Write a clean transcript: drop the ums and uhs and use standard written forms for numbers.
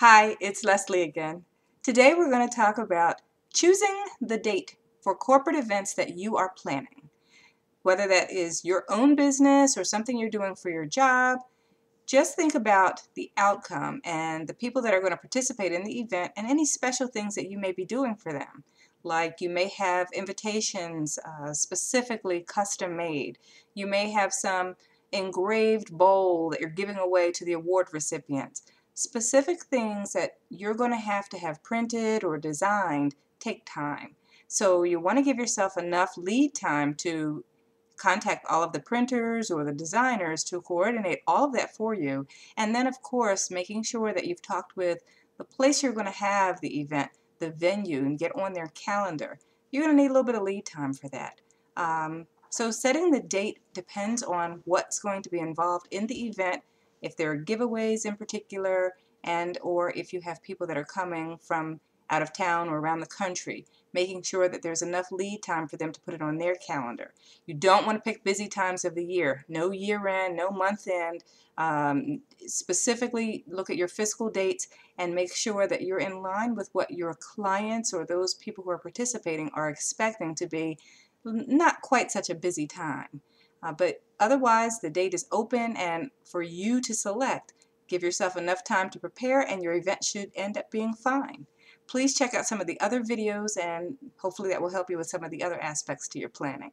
Hi, it's Leslie again. Today we're going to talk about choosing the date for corporate events that you are planning. Whether that is your own business or something you're doing for your job, just think about the outcome and the people that are going to participate in the event and any special things that you may be doing for them. Like you may have invitations specifically custom made. You may have some engraved bowl that you're giving away to the award recipients. Specific things that you're going to have printed or designed take time. So you want to give yourself enough lead time to contact all of the printers or the designers to coordinate all of that for you. And then, of course, making sure that you've talked with the place you're going to have the event, the venue, and get on their calendar. You're going to need a little bit of lead time for that. So setting the date depends on what's going to be involved in the event, if there are giveaways in particular, and or if you have people that are coming from out of town or around the country, making sure that there's enough lead time for them to put it on their calendar. You don't want to pick busy times of the year. No year end, no month end. Specifically look at your fiscal dates and make sure that you're in line with what your clients or those people who are participating are expecting to be not quite such a busy time. But otherwise, the date is open and for you to select. Give yourself enough time to prepare and your event should end up being fine. Please check out some of the other videos and hopefully that will help you with some of the other aspects to your planning.